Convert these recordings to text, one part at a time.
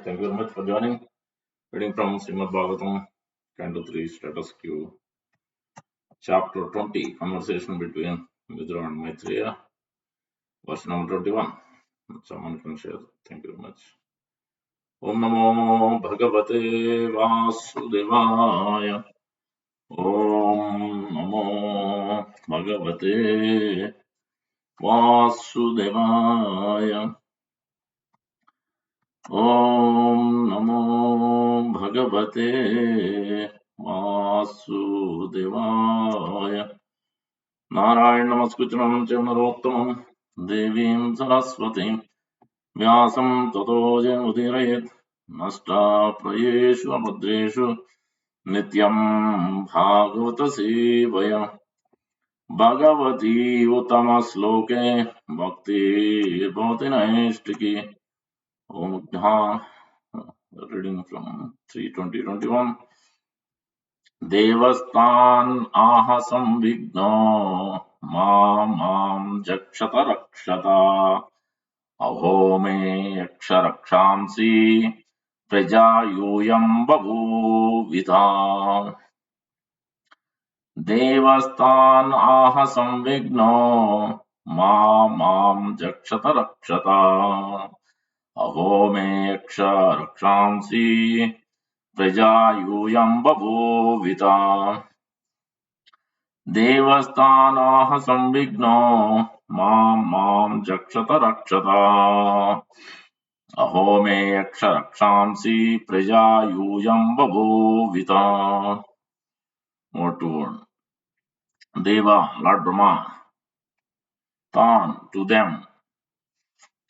Thank you very much for joining. Reading from Srimad Bhagavatam, Canto 3, Status Q, Chapter 20, Conversation between Vidura and Maitreya, verse number 21. Someone can share. Thank you very much. Om Namo Bhagavate Vasudevaya. Om Namo Bhagavate Vasudevaya. Om Namo Bhagavate Vasudevaya. Narayana Namaskritram Chamarottamam Devim Saraswatim Vyasam Tato Jamudirayet Nasta Prayeshu Abhadreshu Nityam Bhagavata Sevaya Bhagavati Uttama Sloke Bhakti Bhavati Naistiki Om Dha. Reading from 3:20-21. देवस्तान् आह संविघ्नो मां जक्षत रक्षत अहो मे यक्ष रक्षांसि प्रजा यूयम् बभूविता देवस्तान् आह संविघ्नो मां जक्षत रक्षत अहो मे यक्ष रक्षांसि प्रजा यूयम् बभूविता देवस्तानाः संविघ्नो मां जक्षत रक्षत अहो मे यक्ष रक्षांसि प्रजा यूयम् बभूविता. More to word. Deva, Lord Brahma, Tan, to them,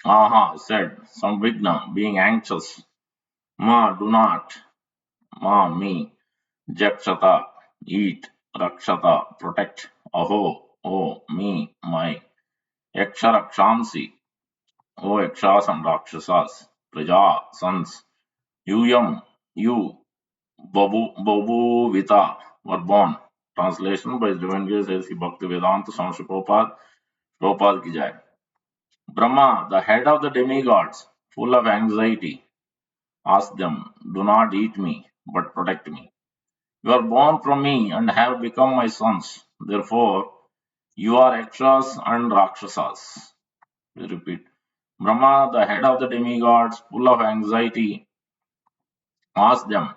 Aha, said, Samvigna, being anxious, Ma, do not, Ma, me, Jakshata, eat, Rakshata, protect, Aho, oh, me, my, Yaksha Rakshamsi, O Yakshas and Rakshasas, Praja, sons, Yuyam, you, Babu Vita, were born. Translation by His Divine Grace A.C. Bhaktivedanta Swami Prabhupada, Prabhupada ki jai. Brahma, the head of the demigods, full of anxiety, asked them, do not eat me, but protect me. You are born from me and have become my sons. Therefore, you are Yakshas and Rakshasas. We repeat. Brahma, the head of the demigods, full of anxiety, asked them,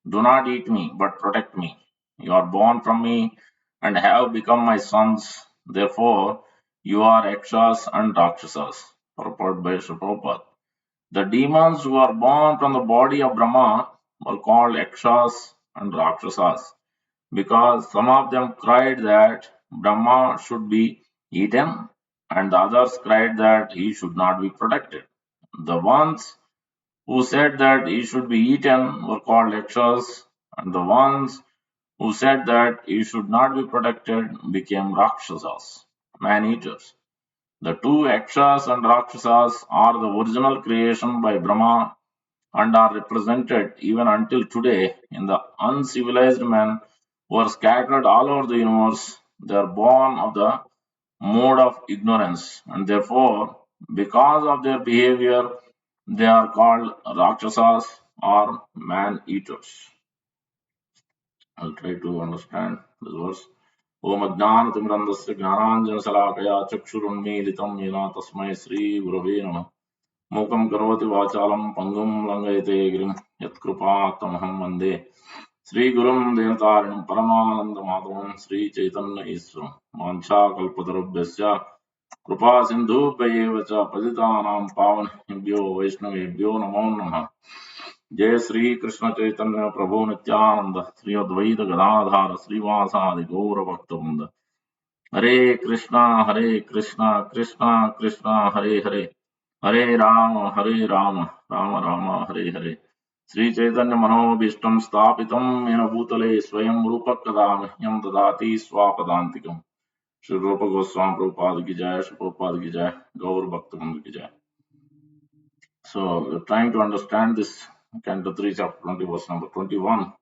do not eat me, but protect me. You are born from me and have become my sons. Therefore, you are Yakshas and Rakshasas. Purport by Sri Prabhupada. The demons who are born from the body of Brahma were called Yakshas and Rakshasas because some of them cried that Brahma should be eaten and the others cried that he should not be protected. The ones who said that he should be eaten were called Yakshas, and the ones who said that he should not be protected became Rakshasas, man-eaters. The two Yakshas and Rakshasas are the original creation by Brahma and are represented even until today in the uncivilized men who are scattered all over the universe. They are born of the mode of ignorance, and therefore, because of their behavior, they are called Rakshasas or man-eaters. I'll try to understand this verse. Om Ajnanatimrandasya Jnananjanasalakaya Chakshurunmilitam Yena Tasmai Sri Gurave Namah. Mukam Karoti Vachalam Pangum Langayate Girim Yatkrupatamaham Vande Sri Gurum Devatarinam Paramananda Madhavam Sri Chaitanya Iswaram Mancha Kalpatarubhyasya Kripa Sindhubhayeva cha Patitanam Pavanebhyo Vaishnavebhyo Namo Namah. जय श्री कृष्ण चैतन्य प्रभु नित्यानंद श्री अद्वैत गदाधार श्रीवासादि गौर भक्तवृंद हरे कृष्णा कृष्णा कृष्णा हरे हरे हरे राम राम राम हरे हरे श्री चैतन्य मनोभीष्टं स्थापितं येन भूतले स्वयं रूप कदा मह्यं ददाति स्वापदान्तिकम्. श्री रूप गोस्वामी प्रभुपाद की जय, श्री प्रभुपाद की जय, गौर भक्तवृंद की जय. So we're trying to understand this Canto 3, Chapter 20, verse number 21.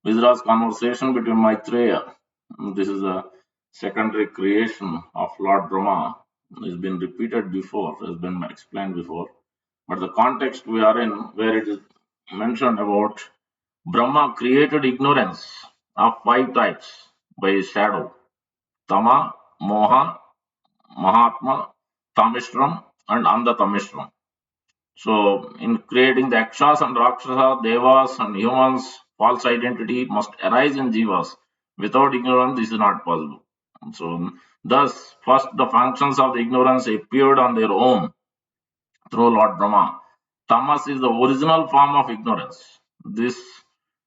Vidura's conversation between Maitreya. This is a secondary creation of Lord Brahma. It's been repeated before, has been explained before. But the context we are in, where it is mentioned about Brahma created ignorance of five types by his shadow: Tama, Moha, Mahatma, Tamishram, and Andatamishram. So, in creating the Yakshas and Rakshasas, Devas, and humans, false identity must arise in Jivas. Without ignorance, this is not possible. So, thus, first the functions of the ignorance appeared on their own through Lord Brahma. Tamas is the original form of ignorance. This is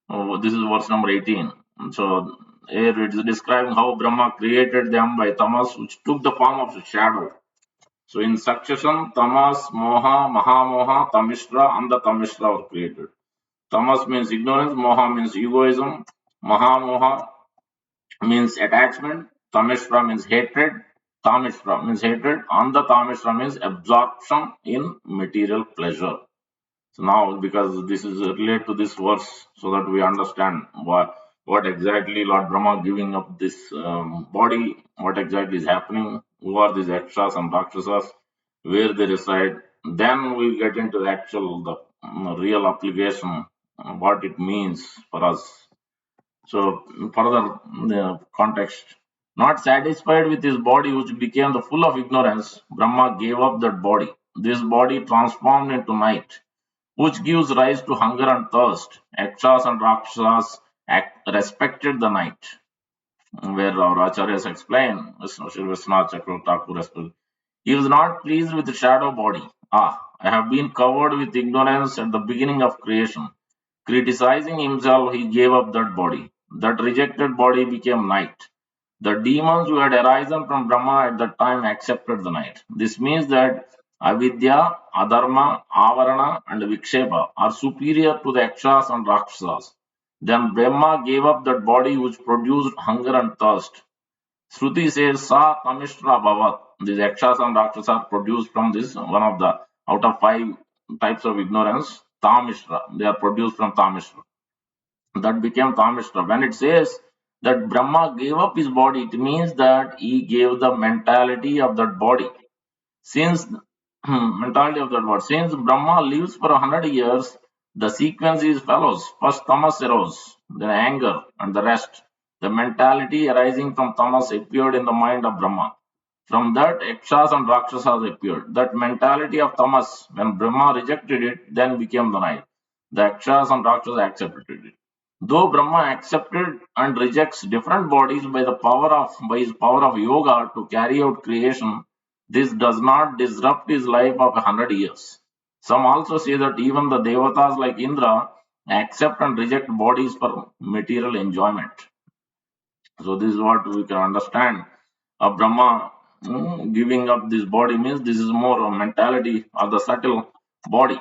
verse number 18. So, here it is describing how Brahma created them by Tamas, which took the form of a shadow. So in succession, Tamas, Moha, Mahamoha, Tamishra, and the Tamishra were created. Tamas means ignorance, Moha means egoism, Mahamoha means attachment, Tamishra means hatred, Tamishra means hatred, and the Tamishra means absorption in material pleasure. So now, because this is related to this verse, so that we understand what exactly Lord Brahma giving up this body, what exactly is happening, who are these Yakshas and Rakshasas, where they reside. Then we get into the actual, the real application, what it means for us. So further context. Not satisfied with his body, which became the full of ignorance, Brahma gave up that body. This body transformed into night, which gives rise to hunger and thirst. Yakshas and Rakshasas respected the night, where our acharyas explain, Sri Vishwanath Chakravarti Thakur explains, he was not pleased with the shadow body. Ah, I have been covered with ignorance at the beginning of creation. Criticizing himself, he gave up that body. That rejected body became night. The demons who had arisen from Brahma at that time accepted the night. This means that avidya, adharma, avarana, and vikshepa are superior to the yakshas and rakshasas. Then Brahma gave up that body which produced hunger and thirst. Shruti says, Sa Tamishra Bhavat. These yakshas and rakshasas are produced from this one of the out of five types of ignorance, Tamishra. They are produced from Tamishra. That became Tamishra. When it says that Brahma gave up his body, it means that he gave the mentality of that body. Since mentality of that word, since Brahma lives for 100 years, the sequence is follows. First tamas arose, then anger, and the rest. The mentality arising from tamas appeared in the mind of Brahma. From that, Yakshas and Rakshasas appeared. That mentality of tamas, when Brahma rejected it, then became the night. The Yakshas and Rakshasas accepted it. Though Brahma accepted and rejects different bodies by his power of yoga to carry out creation, this does not disrupt his life of 100 years. Some also say that even the devatas like Indra accept and reject bodies for material enjoyment. So this is what we can understand. Brahma giving up this body means this is more a mentality of the subtle body.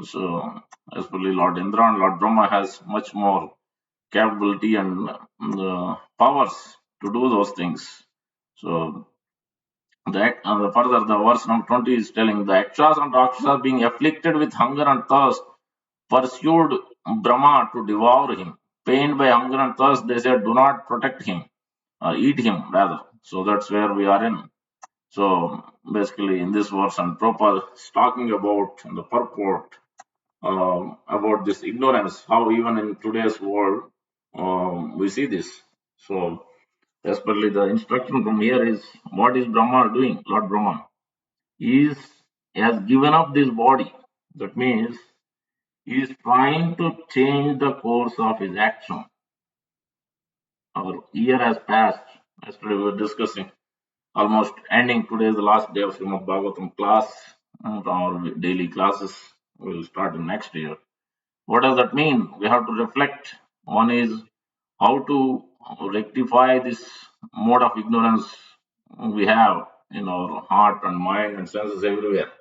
So especially Lord Indra and Lord Brahma has much more capability and powers to do those things. So further, the verse number 20 is telling the Yakshas and Rakshasas being afflicted with hunger and thirst pursued Brahma to devour him. Pained by hunger and thirst, they said, do not protect him, or eat him rather. So that's where we are in. So basically, in this verse, and Prabhupada is talking about the purport about this ignorance, how even in today's world we see this. So, especially the instruction from here is what is Brahma doing? Lord Brahma is he has given up this body. That means he is trying to change the course of his action. Our year has passed. Yesterday we were discussing, almost ending. Today is the last day of Srimad Bhagavatam class. Our daily classes will start in next year. What does that mean? We have to reflect. One is how to rectify this mode of ignorance we have in our heart and mind and senses everywhere.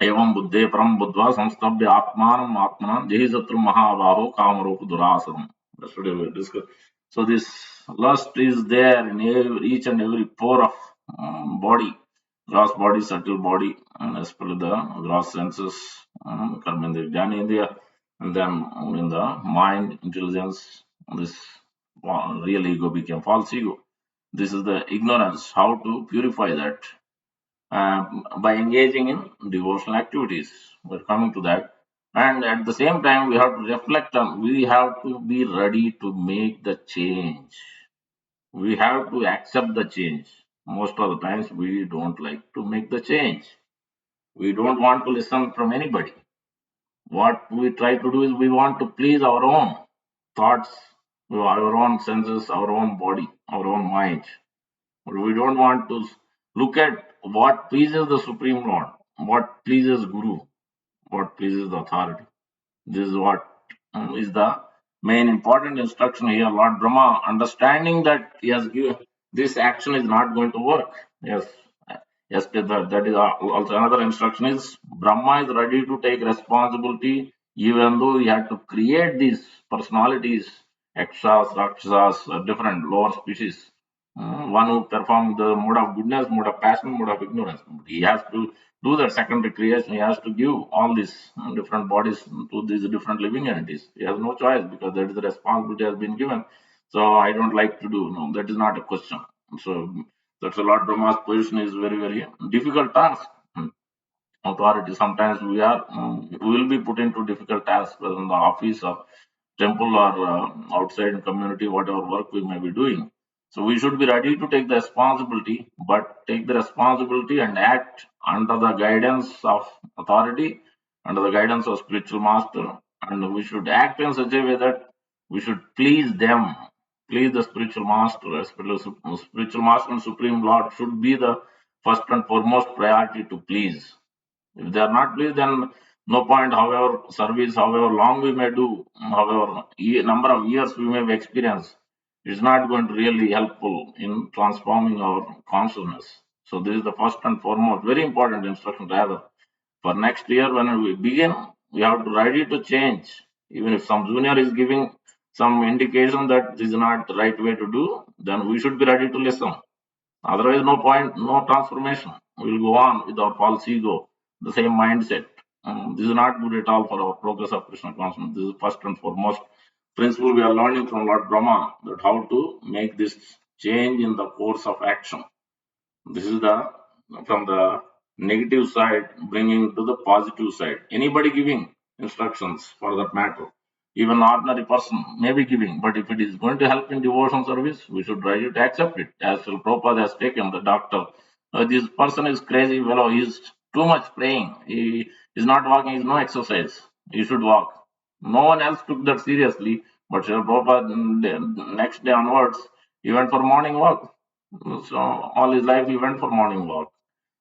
एवं बुद्धे परम बुद्ध्वा संस्तभ्य आत्मान आत्मना जहि शत्रु महाबाहो Kamrup दुरासरम. Yesterday we discussed. So this lust is there in each and every pore of body, gross body, subtle body, and especially the gross senses, karmendriya, jnanendriya, and then in the mind, intelligence, this real ego became false ego. This is the ignorance. How to purify that? by engaging in devotional activities. We're coming to that. And at the same time, we have to reflect on, we have to be ready to make the change. We have to accept the change. Most of the times, we don't like to make the change. We don't want to listen from anybody. What we try to do is we want to please our own thoughts, our own senses, our own body, our own mind. But we don't want to look at what pleases the Supreme Lord, what pleases Guru, what pleases the authority. This is what is the main important instruction here. Lord Brahma, understanding that he has given this action is not going to work. Yes, yes, that is also another instruction is Brahma is ready to take responsibility, even though he had to create these personalities, Yakshas, Rakshasas, different lower species. One who perform the mode of goodness, mode of passion, mode of ignorance. He has to do that secondary creation. He has to give all these different bodies to these different living entities. He has no choice because that is the responsibility has been given. So I don't like to do. No, that is not a question. So that's a Lord Brahma's position is very, very difficult task. Authority. Sometimes we will be put into difficult tasks, whether in the office or temple or outside in community, whatever work we may be doing. So we should be ready to take the responsibility, but take the responsibility and act under the guidance of authority, under the guidance of spiritual master, and we should act in such a way that we should please them, please the spiritual master. Spiritual master and supreme lord should be the first and foremost priority to please. If they are not pleased, then no point, however service, however long we may do, however number of years we may experience, it's not going to really helpful in transforming our consciousness. So this is the first and foremost, very important instruction rather. For next year, when we begin, we have to ready to change. Even if some junior is giving some indication that this is not the right way to do, then we should be ready to listen. Otherwise, no point, no transformation. We will go on with our false ego, the same mindset. This is not good at all for our progress of Krishna consciousness. This is first and foremost principle we are learning from Lord Brahma, that how to make this change in the course of action. This is the from the negative side bringing to the positive side. Anybody giving instructions for that matter, even ordinary person may be giving, but if it is going to help in devotion service, we should try to accept it. As Srila Prabhupada has taken the doctor, this person is crazy fellow. He is too much praying. He is not walking. He is no exercise. He should walk. No one else took that seriously, but Srila Prabhupada next day onwards, he went for morning walk. So all his life he went for morning walk.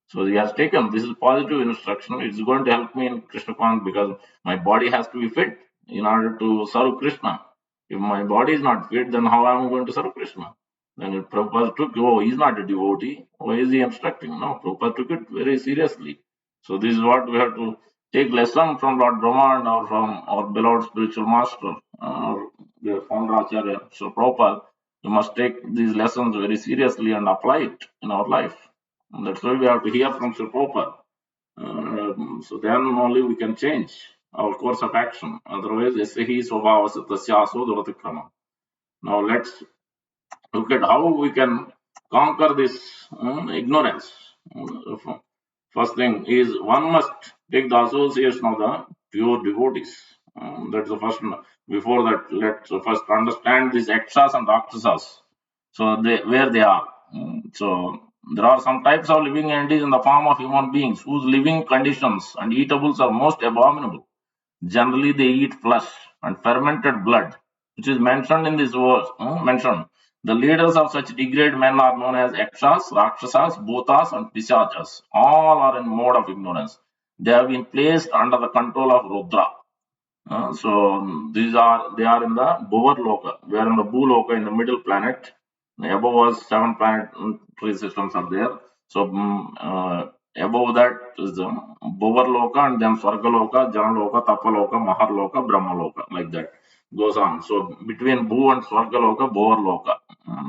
So he has taken this is positive instruction. It's going to help me in Krishna consciousness because my body has to be fit in order to serve Krishna. If my body is not fit, then how am I going to serve Krishna? Then if Prabhupada took, oh, he's not a devotee. Why is he instructing? No, Prabhupada took it very seriously. So this is what we have to take lesson from Lord Brahma and or from our beloved spiritual master, the founder Acharya. So Prabhupada, we must take these lessons very seriously and apply it in our life. And that's why we have to hear from Sri Prabhupada. So then only we can change our course of action. Otherwise, yasahi svabhavasya tasya aso duratikrama. Now let's look at how we can conquer this ignorance. First thing is one must take the association of the pure devotees. That's the first one. Before that, let's first understand these Yakshas and Rakshasas. So where they are. So there are some types of living entities in the form of human beings whose living conditions and eatables are most abominable. Generally, they eat flesh and fermented blood, which is mentioned in this verse. Mentioned. The leaders of such degraded men are known as Yakshas, Rakshasas, Bhutas, and Pisachas. All are in mode of ignorance. They have been placed under the control of Rudra. So these are they are in the Bover Loka. We are in the Bhuloka in the middle planet. Above us, seven planetary systems are there. So above that is the Bover Loka and then Swarga Loka, Jana Loka, Tapa Loka, Mahar Loka, Brahma Loka, like that goes on. So between Bhu and Swarga Loka, Bover Loka.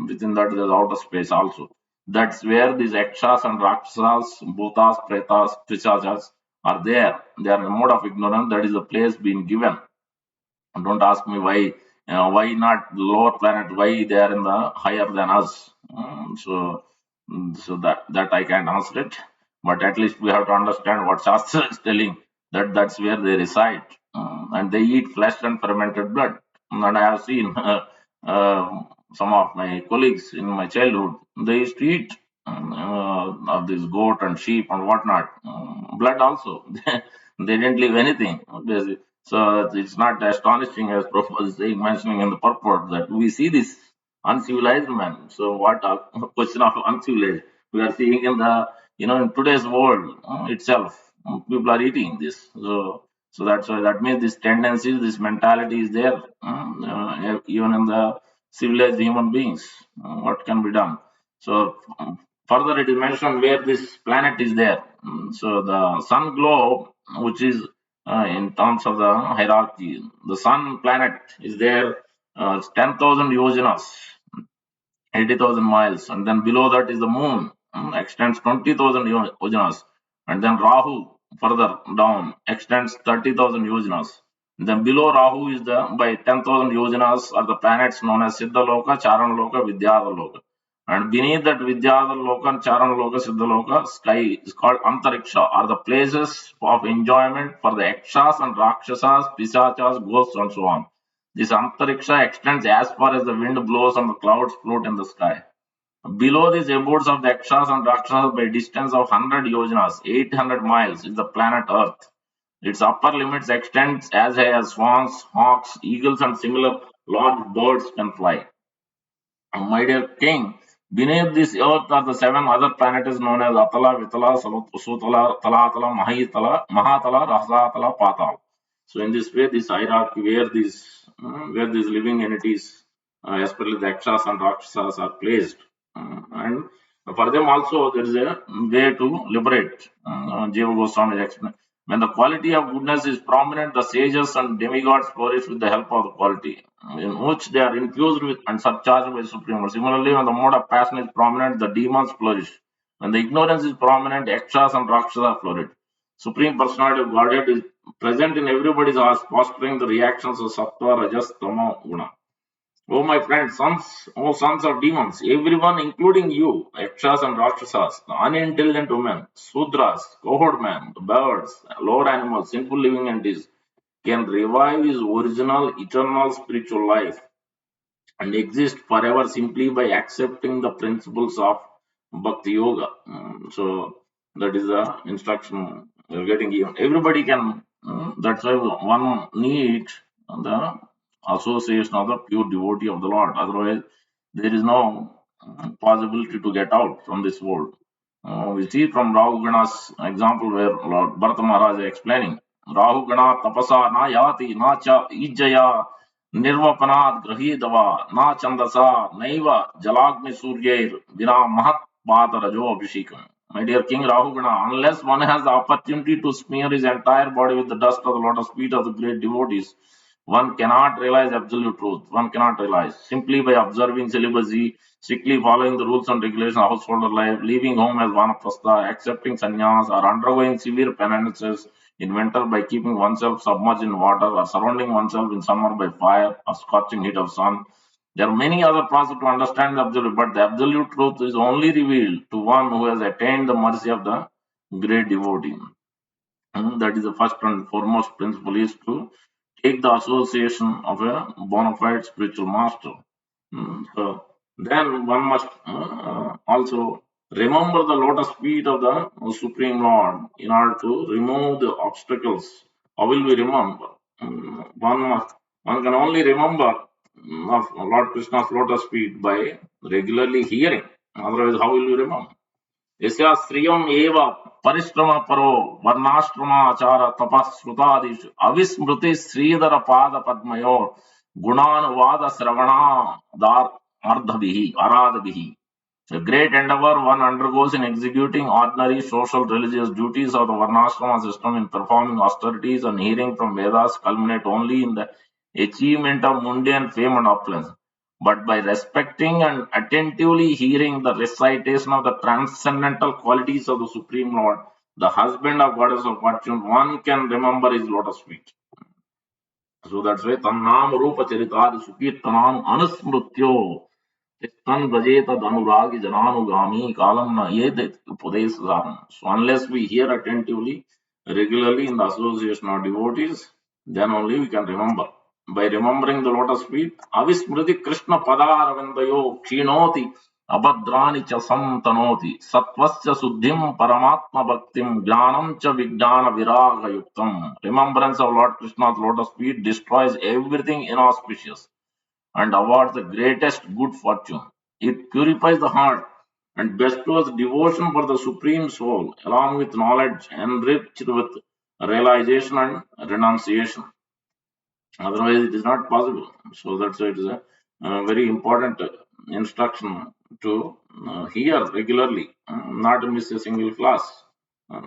Within that, there is outer space also. That's where these Yakshas and Rakshasas, Bhutas, Pretas, Pichachas are there. They are in a mode of ignorance. That is the place being given. Don't ask me why not lower planet? Why they are in the higher than us? So that I can't answer it. but at least we have to understand what Shastra is telling, that that's where they reside. And they eat flesh and fermented blood. And I have seen some of my colleagues in my childhood, they used to eat of this goat and sheep and whatnot, blood also. They didn't leave anything. So it's not astonishing, as Prabhupada is saying, mentioning in the purport, that we see this uncivilized man. So what a question of uncivilized we are seeing in the, in today's world itself, people are eating this. So that's why, that means this tendency, this mentality is there, even in the civilized human beings. What can be done? So further, it is mentioned where this planet is there. So the sun globe, which is in terms of the hierarchy, the sun planet is there, 10,000 yojanas, 80,000 miles, and then below that is the moon, extends 20,000 yojanas, and then Rahu further down extends 30,000 yojanas. Then below Rahu is the, by 10,000 yojanas, are the planets known as Siddhaloka, Charanaloka, Vidyadaloka. And beneath that Vidyadaloka and Charanaloka, Siddhaloka, sky is called Antariksha, are the places of enjoyment for the Yakshas and Rakshasas, Pisachas, ghosts, and so on. This Antariksha extends as far as the wind blows and the clouds float in the sky. Below these abodes of the Yakshas and Rakshasas by distance of 100 yojanas, 800 miles, is the planet Earth. Its upper limits extend as high as swans, hawks, eagles, and similar large birds can fly. My dear king, beneath this earth are the seven other planets known as Atala, Vitala, Sutala, Talatala, Mahatala, Rasatala, Patal. So in this way, this hierarchy where these living entities, especially the Akshas and Rakshasas, are placed, and for them also there is a way to liberate. Jiva Goswami explained. When the quality of goodness is prominent, the sages and demigods flourish with the help of the quality in which they are infused with and surcharged by Supreme Lord. Similarly, when the mode of passion is prominent, the demons flourish. When the ignorance is prominent, Yakshas and Rakshasas flourish. Supreme Personality of Godhead is present in everybody's heart, fostering the reactions of Sattva, Rajas, Tama, Guna. Oh, my friends, sons of demons, everyone, including you, Yakshas and Rakshasas, the unintelligent women, Sudras, cohort men, the birds, lower animals, sinful living entities, can revive his original eternal spiritual life and exist forever simply by accepting the principles of Bhakti Yoga. So that is the instruction we're getting given. Everybody can, that's why one needs the association of the pure devotee of the Lord. Otherwise, there is no possibility to get out from this world. We see from Rahu Gana's example where Lord Bharata Maharaj is explaining. Rahu Gana tapasa na yati na cha ijjaya निर्वपनात् गृहीतवा न छन्दसा नैव जलाग्निसूर्यैर् विना महत्पातरजो abhishekam. My dear King Rahugana, unless one has the opportunity to smear his entire body with the dust of the lotus feet of the great devotees, one cannot realize absolute truth. One cannot realize. Simply by observing celibacy, strictly following the rules and regulations of household life, leaving home as vanaprastha, accepting sannyas, or undergoing severe penances in winter by keeping oneself submerged in water, or surrounding oneself in summer by fire or scorching heat of sun. There are many other processes to understand the absolute, but the absolute truth is only revealed to one who has attained the mercy of the great devotee. That is the first and foremost principle, is to take the association of a bona fide spiritual master. So then one must also remember the lotus feet of the Supreme Lord in order to remove the obstacles. How will we remember? One can only remember of Lord Krishna's lotus feet by regularly hearing. Otherwise, how will you remember? यस्या श्रियम एव परिश्रम परो वर्णाश्रमाचार तपस्रुतादिषु अविस्मृति श्रीधर पाद पद्मयो गुणानुवाद श्रवणादार्धभिः आराधभिः. A great endeavor one undergoes in executing ordinary social religious duties of the Varnashrama system, in performing austerities and hearing from Vedas, culminate only in the achievement of mundane fame and opulence. But by respecting and attentively hearing the recitation of the transcendental qualities of the Supreme Lord, the husband of goddess of fortune, one can remember his lotus feet. So that's why Tannam Rupa Charitadi Sukirtanam Anusmrutyo. तिष्ठन् व्रजेत धनुराग जनानुगामी kalam na yed upadesh saran. So unless we hear attentively, regularly in the association of devotees, then only we can remember. By remembering the lotus feet, avismriti Krishna padaravindayo kshinoti abhadrani cha santanoti sattvasya suddhim paramatma bhaktim jnanam cha vijnana viraga yuktam. Remembrance of Lord Krishna's lotus feet destroys everything inauspicious and awards the greatest good fortune. It purifies the heart and bestows devotion for the Supreme Soul, along with knowledge enriched with realization and renunciation. Otherwise, it is not possible. So that's why it is a very important instruction to hear regularly, not to miss a single class.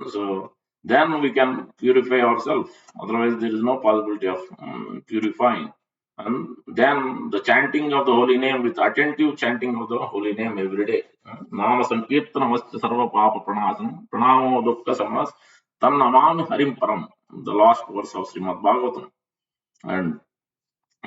So then we can purify ourselves. Otherwise, there is no possibility of purifying. And then the chanting of the holy name with attentive chanting of the holy name every day. Nama Sankirtanamasti Sarva Papa Pranasam Pranamo Dukka Samas Tam Namami Harim Param. The last verse of Srimad Bhagavatam. And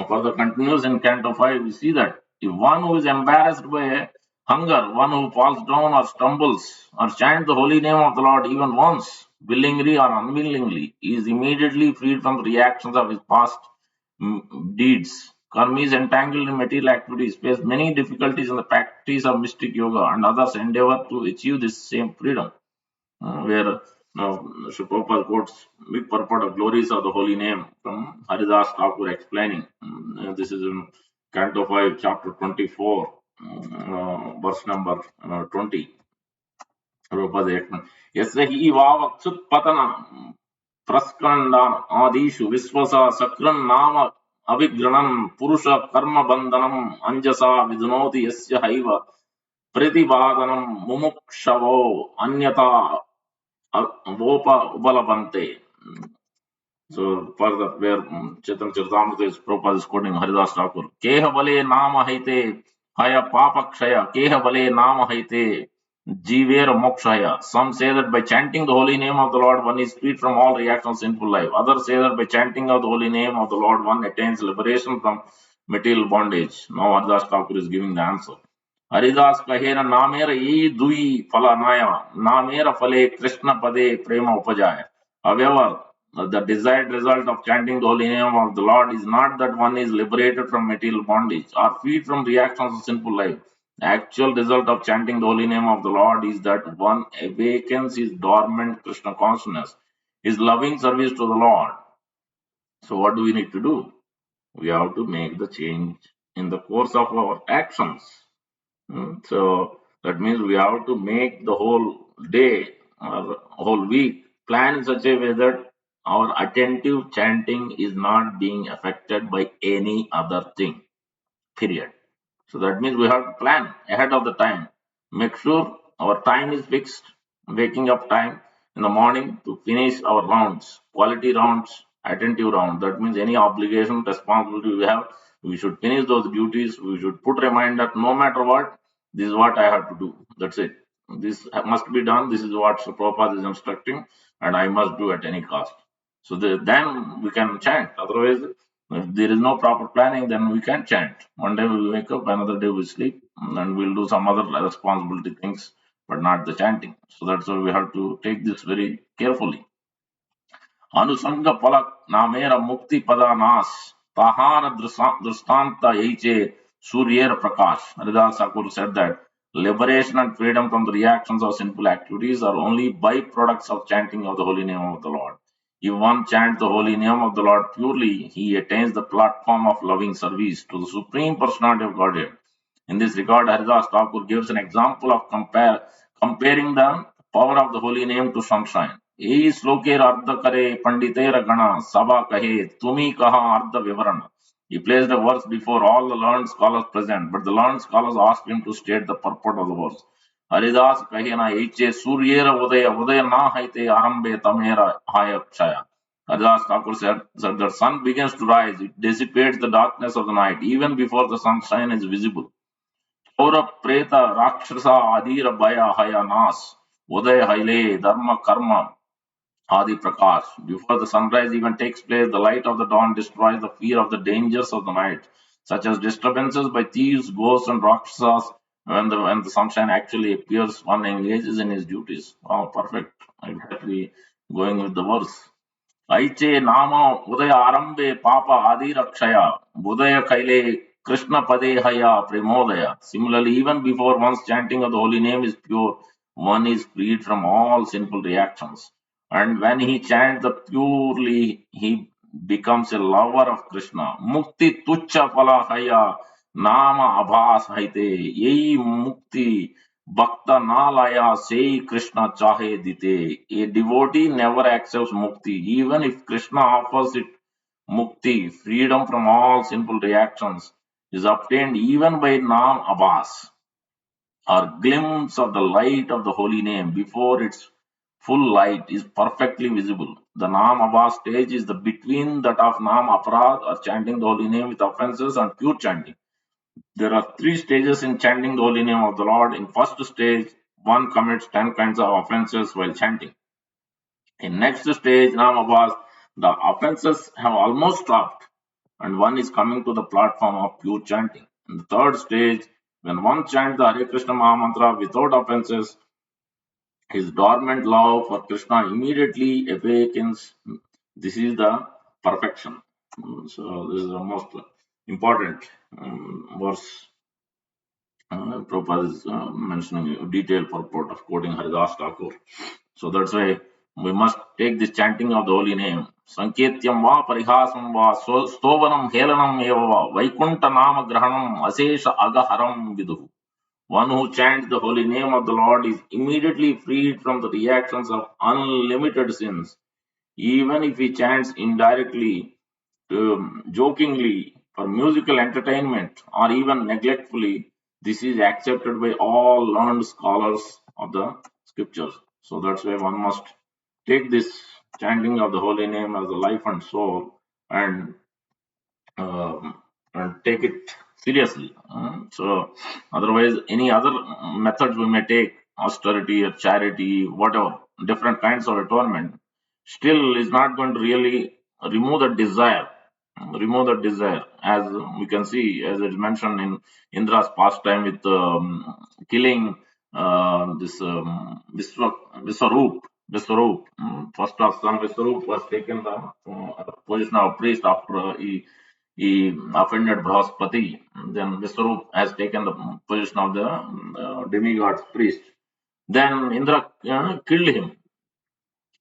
further continues in Canto 5, we see that if one who is embarrassed by hunger, one who falls down or stumbles, or chants the holy name of the Lord even once, willingly or unwillingly, he is immediately freed from the reactions of his past deeds. Karmis entangled in material activities face many difficulties in the practice of mystic yoga, and others endeavor to achieve this same freedom where Sri Prabhupada quotes big purport of glories of the holy name from Haridas Thakur explaining. This is in Canto 5, chapter 24, verse number 20. Prabhupada explains, Yasya hi vavaksutpatana praskandan adishu visvasa sakran nama abhigranam purusha karma bandhanam anjasa vidunoti yasya haiva प्रतिपादनम मुमुक्षवो अन्यथा Upalabante. So further, where Chetan Charitamrita is Prabhupada is quoting Haridas Thakur. Keha bale nama haite haya papa kshaya. Keha bale nama haite jiver mokshaya. Some say that by chanting the holy name of the Lord, one is freed from all reactions of sinful life. Others say that by chanting of the holy name of the Lord, one attains liberation from material bondage. Now Haridas Thakur is giving the answer. Haridas कहे न नामेर ये दुई फला नया नामेर फले कृष्ण पदे प्रेम उपजाय. However, the desired result of chanting the holy name of the Lord is not that one is liberated from material bondage or freed from reactions of sinful life. The actual result of chanting the holy name of the Lord is that one awakens his dormant Krishna consciousness, his loving service to the Lord. So, what do we need to do? We have to make the change in the course of our actions. So that means we have to make the whole day or whole week plan in such a way that our attentive chanting is not being affected by any other thing. Period. So that means we have to plan ahead of the time. Make sure our time is fixed, waking up time in the morning to finish our rounds, quality rounds, attentive rounds. That means any obligation, responsibility we have, we should finish those duties. We should put reminder no matter what, this is what I have to do. That's it. This must be done. This is what Prabhupada is instructing, and I must do at any cost. So then we can chant. Otherwise, if there is no proper planning, then we can chant. One day we will wake up, another day we sleep, and we'll do some other responsibility things, but not the chanting. So that's why we have to take this very carefully. अनुसंग पलक नामेर मुक्ति पदा नाश ताहार दृष्टांत यही सूर्यर prakash. Haridas Thakur said that liberation and freedom from the reactions of sinful activities are only byproducts of chanting of the holy name of the Lord. If one chants the holy name of the Lord purely, he attains the platform of loving service to the Supreme Personality of Godhead. In this regard, Haridas Thakur gives an example of comparing the power of the holy name to sunshine. यही श्लोकेर अर्ध करे पंडितेर गण सभा कहे तुम्ही कहा अर्ध विवरण. He placed a verse before all the learned scholars present, but the learned scholars asked him to state the purport of the verse. Haridas kahe na eiche suryera udaya na haite arambe tamera hayakshaya. Haridas Thakur said the sun begins to rise, it dissipates the darkness of the night, even before the sunshine is visible. Aura preta rakshasa adira baya haya nas udaya haile dharma karma Adi Prakash. Before the sunrise even takes place, the light of the dawn destroys the fear of the dangers of the night. such as disturbances by thieves, ghosts, and rakshasas. When the sunshine actually appears, one engages in his duties. Oh, perfect. Exactly going with the verse. ऐचे नाम उदय आरंभे पाप आदि रक्षया उदय कैले Krishna pade haya premodaya. Similarly, even before one's chanting of the holy name is pure, one is freed from all sinful reactions. And when he chants the purely, he becomes a lover of Krishna. Mukti tuchcha pala haya nama abhas haite. Yei mukti bhakta nalaya sei Krishna chahe dite. A devotee never accepts mukti, even if Krishna offers it. Mukti, freedom from all sinful reactions, is obtained even by Nam Abbas, or glimpse of the light of the holy name before its full light is perfectly visible. The Nam Abbas stage is the between that of Nam Aparad, or chanting the holy name with offenses, and pure chanting. There are three stages in chanting the holy name of the Lord. In first stage, one commits 10 kinds of offenses while chanting. In next stage, Nam Abbas, the offenses have almost stopped and one is coming to the platform of pure chanting. In the third stage, when one chants the Hare Krishna Mahamantra without offenses, his dormant love for Krishna immediately awakens. This is the perfection. So, this is the most important verse. Prabhupada is mentioning a detailed purport of quoting Haridas Thakur. So that's why we must take this chanting of the holy name. Sanketyam va parihasam va stovanam helanam eva va vaikunta nama grahanam asesha agaharam viduhu. One who chants the holy name of the Lord is immediately freed from the reactions of unlimited sins. Even if he chants indirectly, jokingly, for musical entertainment, or even neglectfully, this is accepted by all learned scholars of the scriptures. So that's why one must take this chanting of the holy name as a life and soul, and and take it seriously. So, otherwise, any other methods we may take, austerity or charity, whatever, different kinds of atonement, still is not going to really remove the desire. Remove the desire, as we can see, as it is mentioned in Indra's pastime with killing this Viswarup. First of son Viswarup was taken the position of priest after he offended Brahaspati. Then Viswarup has taken the position of the demigod's priest. Then Indra killed him.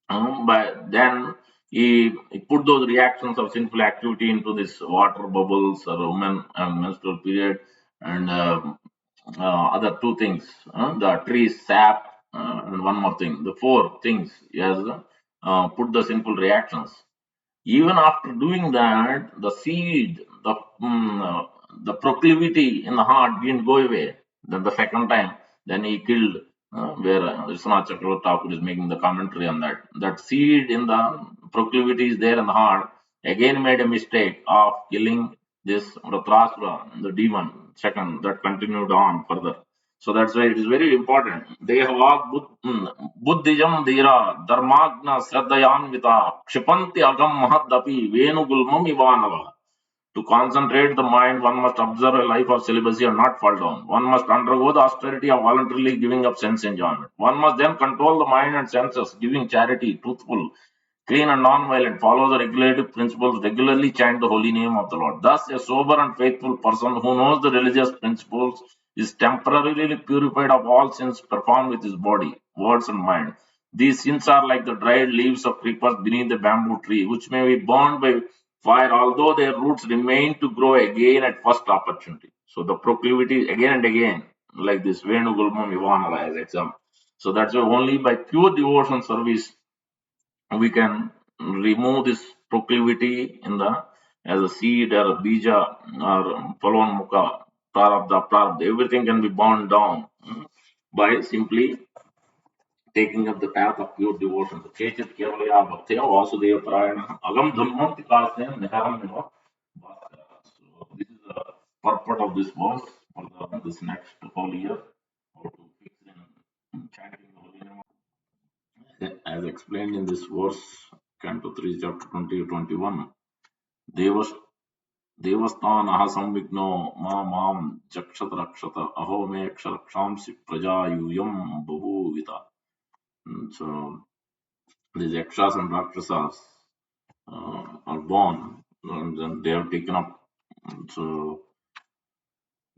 But then he put those reactions of sinful activity into this water bubbles or women menstrual period and other two things, the tree sap, and one more thing. The four things he has put the sinful reactions. Even after doing that, the seed, the proclivity in the heart didn't go away. Then the second time, then he killed, where Vishwanath Chakravarti Thakur is making the commentary on that. That seed in the proclivity is there in the heart. Again made a mistake of killing this Ratrasura, the demon. Second, that continued on further. So that's why it is very important. Devag buddhijam dhira dharmagna sradhayanvita kshipanti agam mahadapi venugulmam ivanava. To concentrate the mind, one must observe a life of celibacy and not fall down. One must undergo the austerity of voluntarily giving up sense enjoyment. One must then control the mind and senses, giving charity, truthful, clean and non-violent, follow the regulative principles, regularly chant the holy name of the Lord. Thus, a sober and faithful person who knows the religious principles is temporarily purified of all sins performed with his body, words, and mind. These sins are like the dried leaves of creepers beneath the bamboo tree, which may be burned by fire, although their roots remain to grow again at first opportunity. So the proclivity again and again, like this Venugulmam Ivanala as example. So that's why only by pure devotion service we can remove this proclivity in the as a seed or a bija or phalon mukha prarabdha, everything can be burned down by simply taking up the path of pure devotion. Chechit kevalaya bhaktya vasudeva parayana agam dhammanti kasne niharam eva bhaskara. So this is the purport of this verse for this next whole year, how to fix in chanting the holy name. As explained in this verse, Canto 3, Chapter 20 to 21, Devas Devasthanah samvigno ma mam jakshat rakshata aho me ksharaksham prajayuyam babhuvita. So these yakshas and rakshasas are born, and then they have taken up. So,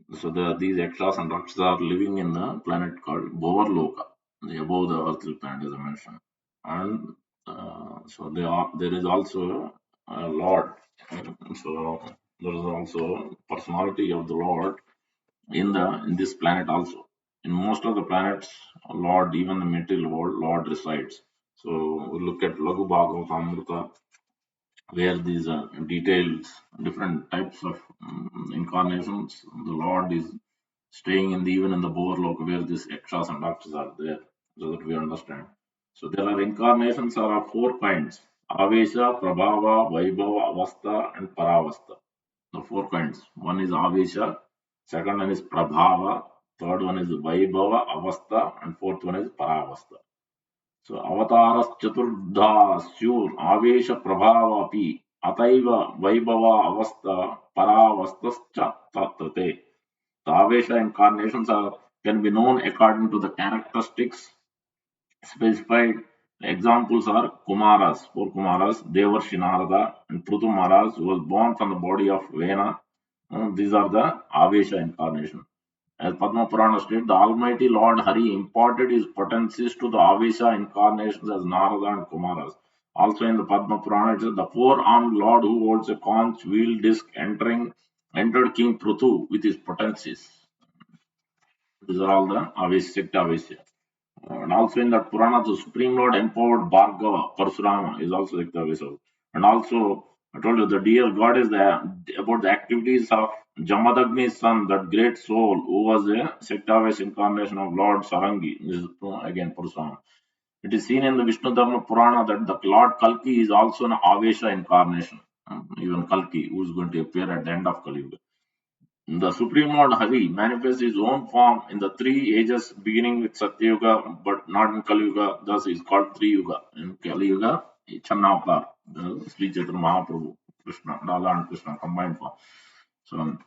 these yakshas and rakshasas are living in the planet called Bhavarloka, above the earthly planet, as I mentioned. And there is also a Lord. So there is also personality of the Lord in this planet also. In most of the planets, Lord, even the material world, Lord resides. So we look at Lagu Bhagavatamrita, where these details, different types of incarnations, the Lord is staying even in the Boverloka, where these Yakshas and Rakshas are there, so that we understand. So there are incarnations are of four kinds: Avesha, Prabhava, Vaibhava, Avastha, and Paravastha. The four kinds. One is Avesha, second one is Prabhava, third one is Vaibhava, Avastha, and fourth one is Paravastha. So अवतारश्चतुर्धा स्युर् आवेश प्रभावापि अतैव वैभव अवस्था परावस्थश्च तत्रते. The Avesha incarnations can be known according to the characteristics specified. Examples are Kumaras, four Kumaras, Devarshi Narada, and Prutu Maharaj, who was born from the body of Vena. These are the Avesha incarnations. As Padma Purana states, the Almighty Lord Hari imparted his potencies to the Avesha incarnations as Narada and Kumaras. Also in the Padma Purana, it says the four-armed Lord who holds a conch wheel disc entered King Prithu with his potencies. These are all the Avesha, Avesha. And also in that Purana, the Supreme Lord empowered Bhargava, Parsurama is also like the vessel. And also, I told you the dear God is there about the activities of Jamadagni's son, that great soul who was a Sektavesh incarnation of Lord Sarangi. This is again Parsurama. It is seen in the Vishnu Dharma Purana that the Lord Kalki is also an Avesha incarnation. Even Kalki, who is going to appear at the end of Kali Yuga. The Supreme Lord Hari manifests his own form in the three ages, beginning with Satya Yuga, but not in Kali Yuga. Thus, he is called Tri Yuga. In Kali Yuga, Chanavatar, Sri Chaitanya Mahaprabhu, Krishna, Radha and Krishna combined form. So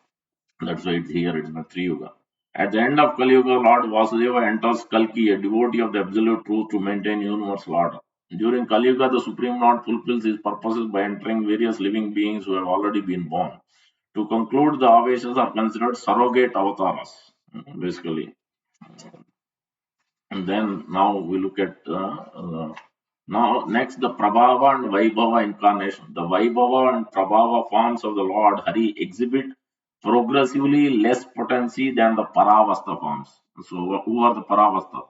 that's why it's here. It's in the Tri Yuga. At the end of Kali Yuga, Lord Vasudeva enters Kalki, a devotee of the absolute truth, to maintain universal order. During Kali Yuga, the Supreme Lord fulfills his purposes by entering various living beings who have already been born. To conclude, the Aveshas are considered surrogate avatars, basically. And then now we look at now next the Prabhava and Vaibhava incarnation. The Vaibhava and Prabhava forms of the Lord Hari exhibit progressively less potency than the Paravastha forms. So who are the Paravastha?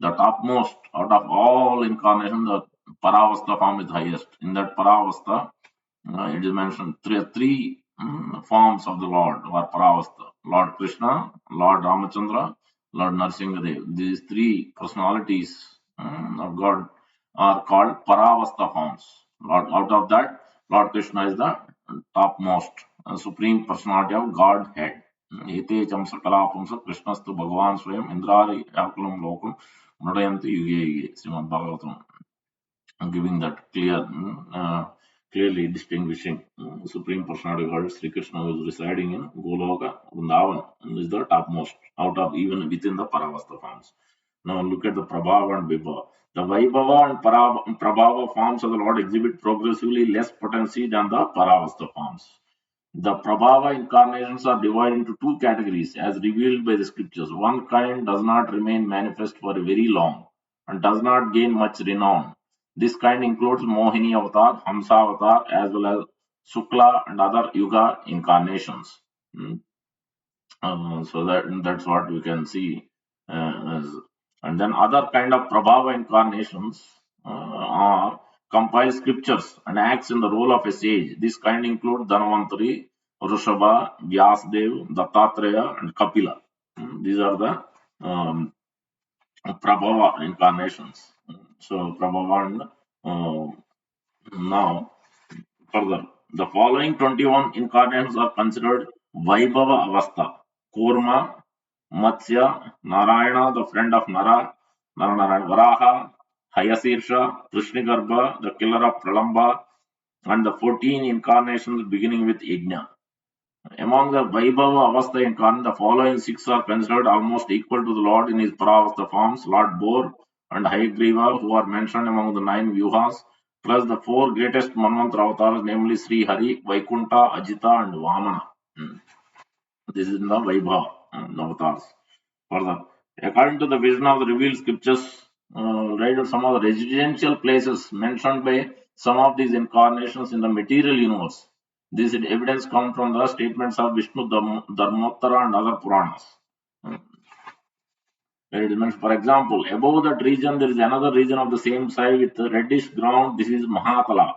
The topmost out of all incarnations, the Paravastha form is highest. In that Paravastha, it is mentioned three forms of the Lord or Paravastha: Lord Krishna, Lord Ramachandra, Lord Narsingadev. These three personalities of God are called Paravastha forms. Out of that, Lord Krishna is the topmost supreme personality of Godhead. Ete chamsa kalapamsa Krishnastu Bhagavan Swayam Indrari Yakulam Lokam Nadayanti Yuge Yuge. Srimad Bhagavatam, giving that clearly distinguishing Supreme Personality of God, Sri Krishna, who is residing in Goloka, Vrindavan, and is the topmost out of even within the Paravastha forms. Now look at the Prabhava and Vibhava. The Vaibhava and Prabhava forms of the Lord exhibit progressively less potency than the Paravastha forms. The Prabhava incarnations are divided into two categories as revealed by the scriptures. One kind does not remain manifest for very long and does not gain much renown. This kind includes Mohini avatar, Hamsa avatar, as well as Sukla and other Yuga incarnations. So that's what we can see. And then other kind of Prabhava incarnations are compile scriptures and acts in the role of a sage. This kind include Dhanvantari, Rishabha, Vyasdev, Dattatreya, and Kapila. These are the Prabhava incarnations. So Prabhava and now further, the following 21 incarnations are considered Vaibhava Avastha: Kurma, Matsya, Narayana, the friend of Narayana, Varaha, Hayasirsha, Krishnagarbha, the killer of Pralamba, and the 14 incarnations beginning with Yajna. Among the Vaibhava Avastha incarnate, the following six are considered almost equal to the Lord in his Paravastha forms: Lord Bor and Hayagriva, who are mentioned among the nine Vyuhas, plus the four greatest Manvantra avatars, namely Sri Hari, Vaikunta, Ajita, and Vamana. This is in the Vaibhava avatars. Further, according to the vision of the revealed scriptures, right, some of the residential places mentioned by some of these incarnations in the material universe. This evidence comes from the statements of Vishnu Dharmottara and other Puranas. Where it is mentioned, for example, above that region there is another region of the same size with reddish ground. This is Mahatala.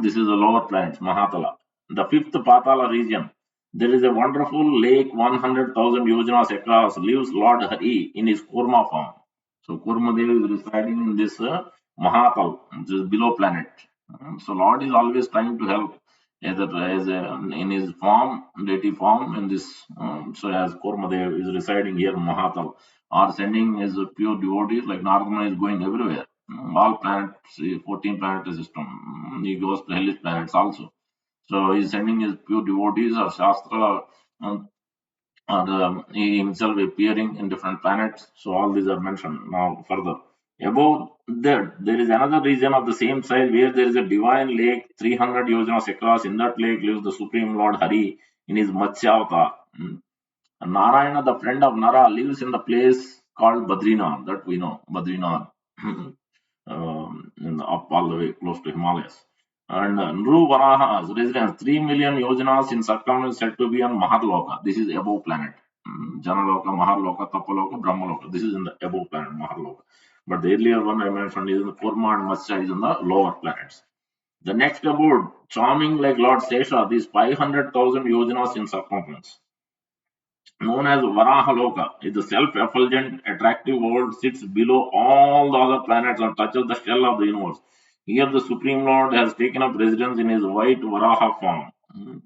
This is the lower planets, Mahatala. The fifth Patala region. There is a wonderful lake 100,000 yojanas across. Lives Lord Hari in his Kurma form. So Kurmadev is residing in this Mahatal, which is below planet. So Lord is always trying to help, either in his form, deity form, in this. So as Kurmadev is residing here, Mahatal, or sending his pure devotees like Narayana is going everywhere. All planets, 14 planetary system. He goes to hellish planets also. So he's sending his pure devotees of Shastra, and he himself appearing in different planets. So all these are mentioned now further. Above there is another region of the same size where there is a divine lake 300 yojanas across. In that lake lives the Supreme Lord Hari in his Matsya avatar. Narayana, the friend of Nara, lives in the place called Badrinath, that we know, Badrinath, up all the way close to Himalayas. And Nru Varaha's residence, 3 million yojanas in circumference, said to be on Maharloka. This is above planet. Janaloka, Maharloka, Tapaloka, Brahmaloka. This is in the above planet, Maharloka. But the earlier one I mentioned is in the Kurma and Matsya is in the lower planets. The next abode, charming like Lord Sesha, these 500,000 yojanas in circumference, known as Varahaloka, is the self-effulgent, attractive world, sits below all the other planets and touches the shell of the universe. Here, the Supreme Lord has taken up residence in his white Varaha form.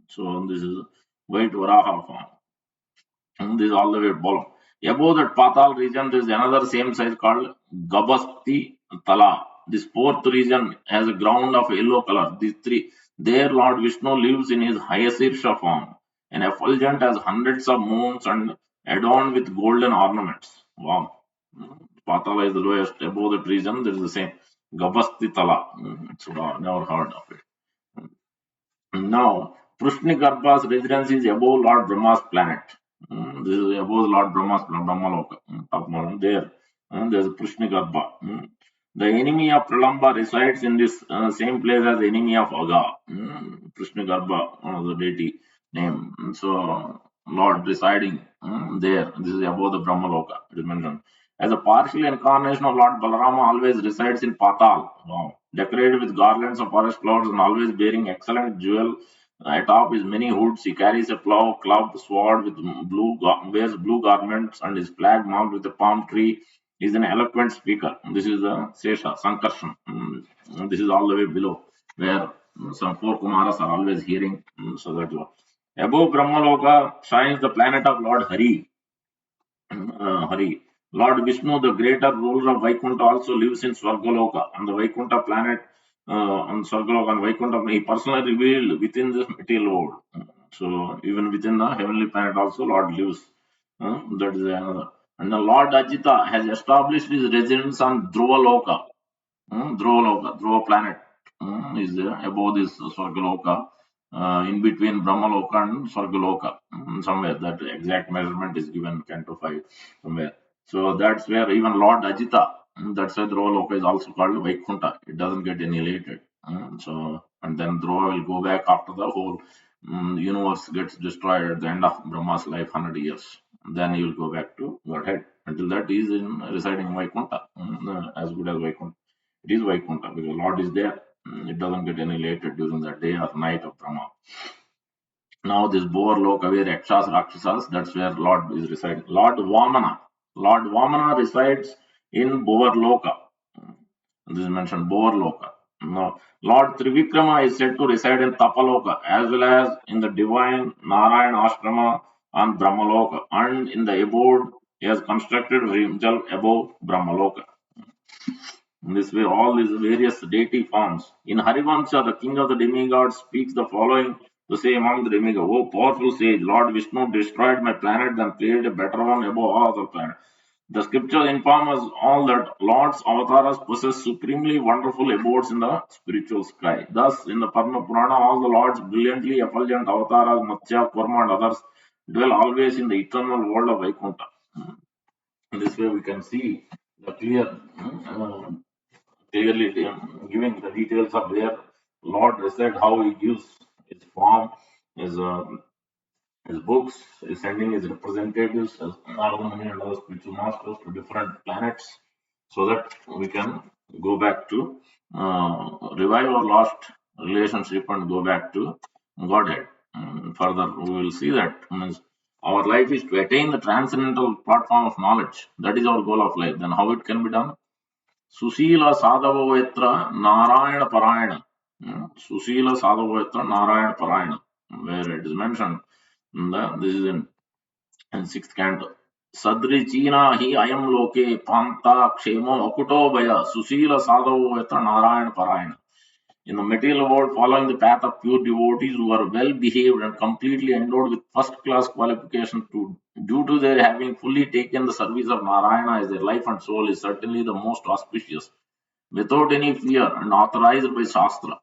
So, this is white Varaha form. This is all the way below. Above that Patal region, there is another same size called Gabasti Tala. This fourth region has a ground of yellow color. These three, there Lord Vishnu lives in his Hayasirsha form, an effulgent has hundreds of moons and adorned with golden ornaments. Wow. Patala is the lowest. Above that region, there is the same Gabasti Tala. So, never heard of it. Now, Prushnigarbha's residence is above Lord Brahma's planet. This is above Lord Brahma's Brahmaloka. Top one there. There's Prushnigarbha. The enemy of Pralamba resides in this same place as the enemy of Aga. Prushnigarbha, one of the deity name. So, Lord residing there. This is above the Brahmaloka. It is mentioned. As a partial incarnation of Lord Balarama always resides in Patal. Wow. Decorated with garlands of forest flowers and always bearing excellent jewel atop his many hoods, he carries a plough, club, sword with wears blue garments, and his flag marked with a palm tree. He is an eloquent speaker. This is the Sesha, Sankarshan. This is all the way below, where some four Kumaras are always hearing. So that's what. Above Brahmaloka shines the planet of Lord Hari. Hari. Lord Vishnu, the greater ruler of Vaikuntha, also lives in Swargaloka. On the Vaikuntha planet, on Swargaloka and Vaikuntha, he personally revealed within this material world. So, even within the heavenly planet, also, Lord lives. That is another. And the Lord Ajita has established his residence on Dhruvaloka. Dhruva planet is there above this Swargaloka, in between Brahmaloka and Swargaloka, somewhere. That exact measurement is given, Canto 5, somewhere. So that's where even Lord Ajita, that's why Dhruvaloka is also called Vaikunta. It doesn't get annihilated. So, and then Dhruva will go back after the whole universe gets destroyed at the end of Brahma's life, 100 years. Then he will go back to Godhead. Until that, he is residing in Vaikunta, as good as Vaikunta. It is Vaikuntha because Lord is there. It doesn't get annihilated during the day or night of Brahma. Now this Boar Loka where Yakshas, Rakshasas, that's where Lord is residing. Lord Vamana. Lord Vamana resides in Boar Loka. This is mentioned Boar Loka. Now, Lord Trivikrama is said to reside in Tapaloka as well as in the divine Narayana Ashrama on Brahmaloka, and in the abode he has constructed himself above Brahmaloka. In this way, all these various deity forms. In Harivansa, the king of the demigods speaks the following To say among the demigods, "O powerful sage, Lord Vishnu destroyed my planet, then created a better one above all other planets." The scriptures inform us all that Lord's avatars possess supremely wonderful abodes in the spiritual sky. Thus, in the Padma Purana, all the Lord's brilliantly effulgent avatars, Matsya, Kurma, and others, dwell always in the eternal world of Vaikuntha. In this way, we can see the clearly giving the details of where Lord resides, how He gives His form, His his books, is sending his representatives as Narada and other spiritual masters to different planets so that we can go back to revive our lost relationship and go back to Godhead. Further, we will see that means our life is to attain the transcendental platform of knowledge. That is our goal of life. Then how it can be done? Susila Sadhavoetra Narayana Parayana. Susila Sadhavoetra Narayana Parayana, where it is mentioned. This is in sixth canto. Sadrichina hi ayam loke panta kshemo akuto baya susila sadhavo etra narayana parayana. In the material world, following the path of pure devotees who are well behaved and completely endowed with first class qualification to due to their having fully taken the service of Narayana as their life and soul is certainly the most auspicious, without any fear and authorized by Shastra.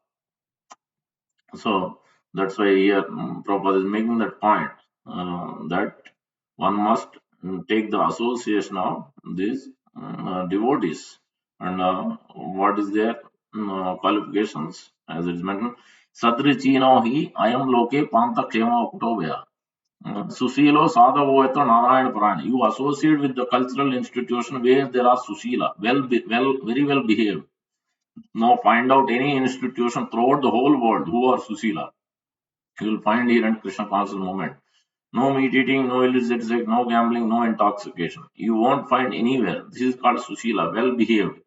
So that's why here Prabhupada is making that point that one must take the association of these devotees and what is their qualifications as it is mentioned. Satrichino hi ayam loke panta kshema kutovaya. Susilo sadhavoeta narayana parayana. You associate with the cultural institution where there are susila, very well behaved. Now find out any institution throughout the whole world who are susila. You will find here in Krishna conscious movement. No meat eating, no illicit sex, no gambling, no intoxication. You won't find anywhere. This is called Susila, well behaved.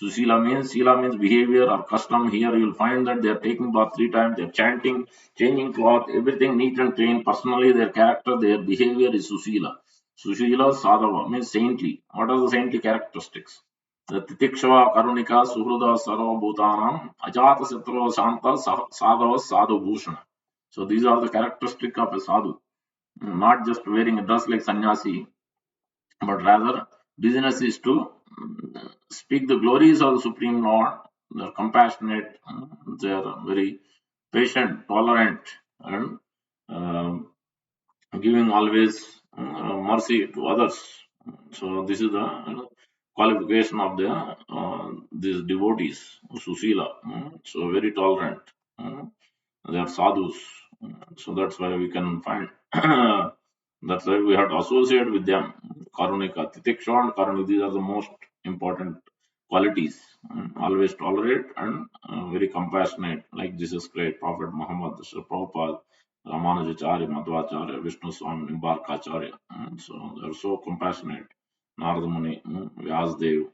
Susila means Sila means behavior or custom. Here you will find that they are taking bath 3 times, they are chanting, changing cloth, everything neat and clean. Personally, their character, their behavior is Susila. Susila Sadhava means saintly. What are the saintly characteristics? The Titikshava Karunika Suhruda Sarva Bhutanam Ajata Satro Shanta Sadhava Sadhu Bhushana. So these are the characteristics of a sadhu, not just wearing a dress like sannyasi, but rather business is to speak the glories of the Supreme Lord. They are compassionate, they are very patient, tolerant, and um, giving always mercy to others. So this is the qualification of the these devotees, Susila. So very tolerant. They are sadhus. So that's why we can find. That's why we have to associate with them. Karunika, Titiksha and Karunika, these are the most important qualities. Always tolerate and very compassionate, like Jesus Christ, Prophet Muhammad, Sri Prabhupada, Ramanujacharya, Madhvacharya, Vishnu Swami, Nimbarkacharya. So they are so compassionate. Narada Muni, Vyasdev,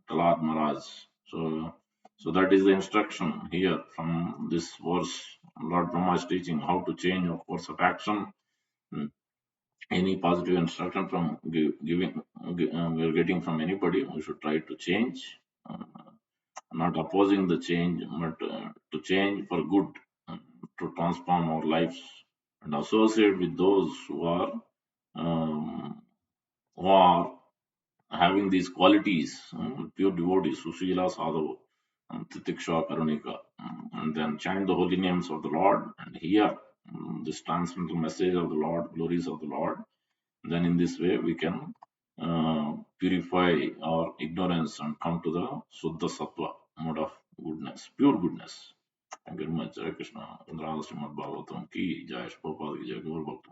Talad Maharaj. So that is the instruction here from this verse. Lord Brahma is teaching how to change our course of action. Mm, Any positive instruction from giving we are getting from anybody, we should try to change, uh, not opposing the change, but to change for good, to transform our lives and associate with those um, who are having these qualities, pure devotees, Susila Sadhu, Titiksha Karunika, and then chant the holy names of the Lord and hear this transcendental message of the Lord, glories of the Lord. Then in this way we can purify our ignorance and come to the Suddha Sattva mode of goodness, pure goodness. Thank you very much. Hare Krishna. Radha Srimad Bhagavatam ki jai, Prabhupada ki jai, Gaur Bhakta.